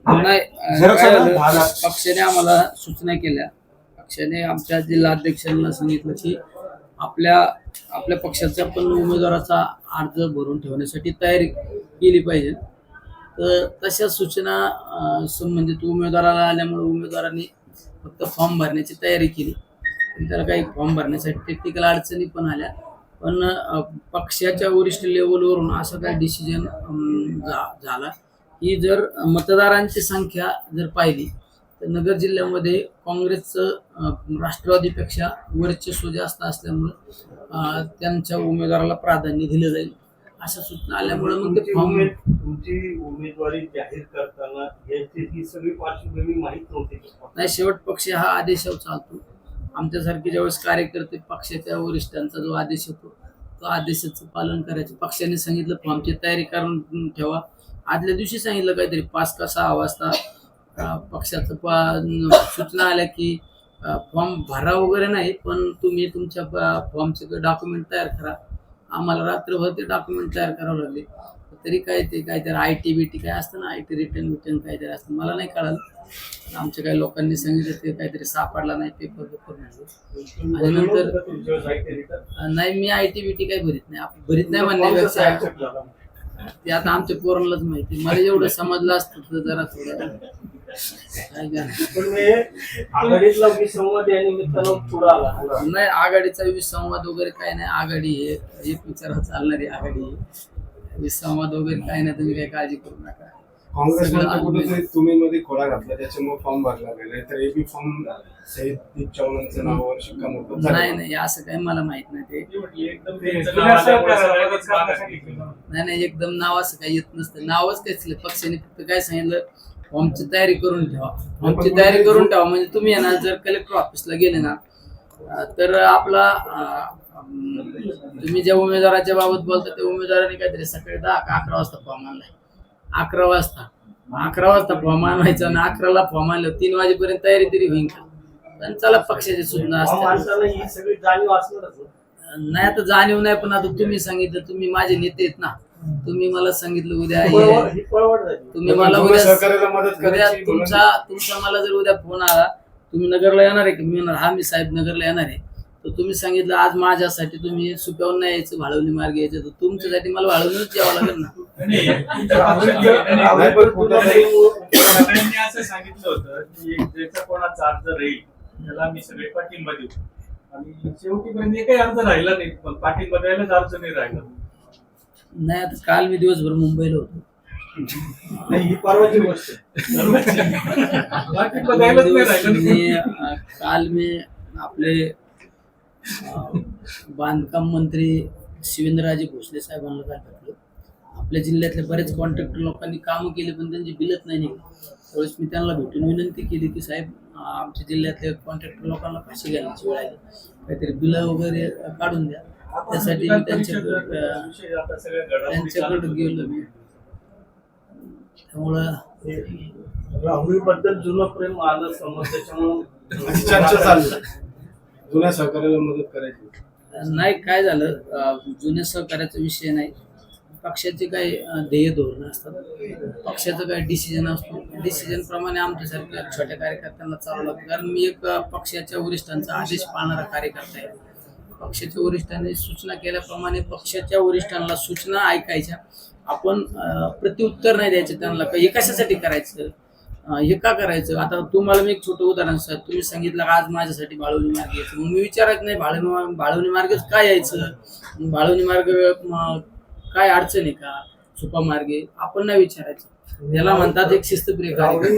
नाही काय झालं, पक्षाने आम्हाला सूचना केल्या. पक्षाने आमच्या जिल्हाध्यक्षांना सांगितलं की आपल्या आपल्या पक्षाचा पण उमेदवाराचा अर्ज भरून ठेवण्यासाठी तयारी केली पाहिजे. तर तशा सूचना संबंधित उमेदवाराला आल्यामुळे उमेदवारांनी फक्त फॉर्म भरण्याची तयारी केली. पण त्याला काही फॉर्म भरण्यासाठी टेक्निकल अडचणी पण आल्या. पण पक्षाच्या वरिष्ठ लेवलवरून असं काय डिसिजन झाला की जर मतदारांची संख्या जर पाहिली तर नगर जिल्ह्यामध्ये काँग्रेसचं राष्ट्रवादीपेक्षा वर्चस्व जास्त असल्यामुळं त्यांच्या उमेदवाराला प्राधान्य दिलं जाईल अशा सूचना आल्यामुळे मग ते फॉर्म तुमची उमेदवारी जाहीर करताना याची ही सगळी पार्श्वभूमी माहीत नव्हती. नाही, शेवट पक्ष हा आदेशावर चालतो. आमच्यासारखे ज्यावेळेस कार्यकर्ते पक्षाच्या वरिष्ठांचा जो आदेश होतो तो आदेशाचं पालन करायचं. पक्षाने सांगितलं फॉर्मची तयारी करून ठेवा. आदल्या दिवशी सांगितलं काहीतरी 5 का 6 वाजता पक्षाचं सूचना आल्या की फॉर्म भरा वगैरे नाही, पण तुम्ही तुमच्या फॉर्मचे डॉक्युमेंट तयार करा. आम्हाला रात्रभर ते डॉक्युमेंट तयार करावं लागले. तरी काय ते काहीतरी ITBT काय असतं ना, IT रिटर्न काहीतरी असतं, मला नाही कळालं. आमच्या काही लोकांनी सांगितलं ते काहीतरी सापडला नाही पेपर नाही. आणि नंतर नाही, मी ITBT काही भरीत नाही म्हणण्यापेक्षा ते आता आमच्या पोरांनाच माहिती. मला एवढं समजलं असतं तर जरा थोडं आघाडीतला विसंवाद या निमित्तानं पुढे आला नाही. आघाडीचा विसंवाद वगैरे काय नाही. आघाडी हे एक विचारात चालणारी आघाडी आहे. विसंवाद वगैरे काय नाही, तुम्ही काही काळजी करू नका. काँग्रेसमध्ये तुम्ही मध्ये खोडा घातला त्याच्यामुळे फॉर्म भरला गेला, तर एबी फॉर्म शहीद दीप चव्हाणांच्या नावावर शिक्कामोर्तब झालं. नाही असं काही मला माहित नाही. नाही एकदम नाव असं काही येत नसतं. नावच काय, पक्षाने फक्त काय सांगितलं फॉर्मची तयारी करून ठेवा. फॉर्मची तयारी करून ठेवा म्हणजे तुम्ही येणार जर कलेक्टर ऑफिसला गेले ना तर आपला तुम्ही ज्या उमेदवाराच्या बाबत बोलता त्या उमेदवाराने काहीतरी सकाळी 10 का 11 वाजता फॉर्म आणलाय. 11 वाजता फॉर्म आणायचा आणि 11ला फॉर्म आणलं 3 वाजेपर्यंत तयारी तरी होईल का? पण चला पक्षाची सूचना असते. नाही आता जाणीव नाही, पण आता तुम्ही सांगितलं, तुम्ही माझे नेते आहेत ना, तुम्ही मला सांगितलं उद्या तुम्ही मला उद्या तुमचा मला जर उद्या फोन आला तुम्ही नगरला येणार आहे की मी येणार, हा मी साहेब नगरला येणार आहे, तर तुम्ही सांगितलं आज माझ्यासाठी तुम्ही सुप्यावर नाही यायचं, भाळवणी मार्ग यायचं, तर तुमच्यासाठी मला भाळवणीच यावं लागेल ना. असं सांगितलं होतं की ज्याचा कोणाचा अर्ज राहील त्याला मी सगळे पाठिंबा देऊ, आणि शेवटीपर्यंत एकही अर्ज राहिला नाही, पण पाठिंबा द्यायलाच अर्ज नाही राहिला. नाही आता काल मी दिवसभर मुंबईला होतो. ही परवाची गोष्ट काल मी आपले बांधकाम मंत्री शिवेंद्रराजे भोसले साहेबांना काय भेटलो. आपल्या जिल्ह्यातले बरेच कॉन्ट्रॅक्टर लोकांनी कामं केली पण त्यांची बिलच नाही निघली. त्यावेळेस मी त्यांना भेटून विनंती केली की साहेब आमच्या जिल्ह्यातल्या कॉन्ट्रॅक्टर लोकांना पैसे घ्यायची वेळ आली, काहीतरी बिलं वगैरे काढून द्या. त्यासाठी मी त्यांच्याकडे गेलो. मी त्यामुळं राहुलबद्दल जुनं प्रेम आलं समज, त्याच्यामुळे चर्चा चालली जुन्या सहकार्याला मदत करायची. नाही काय झालं, जुन्या सहकार्याचा विषय नाही. पक्षाचे काही ध्येय धोरणं असतात, पक्षाचं काही डिसिजन असतो, डिसिजन प्रमाणे आमच्यासारख्या छोट्या कार्यकर्त्यांना चालू लागतं. कारण मी एक पक्षाच्या वरिष्ठांचा आदेश पाळणारा कार्यकर्ता आहे. पक्षाच्या वरिष्ठांनी सूचना केल्याप्रमाणे पक्षाच्या वरिष्ठांना सूचना ऐकायच्या. आपण प्रत्युत्तर नाही द्यायचं त्यांना, हे कशासाठी करायचं, हे का करायचं. आता तुम्हाला मी एक छोटं उदाहरण सांग, तुम्ही सांगितलं आज माझ्यासाठी भाळवणी मार्ग यायचं, मग मी विचारायचं नाही भाळवणी मार्गच काय यायचं, भाळवणी मार्ग काय अडचण आहे का, सुपा मार्गे आपण नाही विचारायचं. याला म्हणतात एक शिस्तप्रिय कार्यक्रम.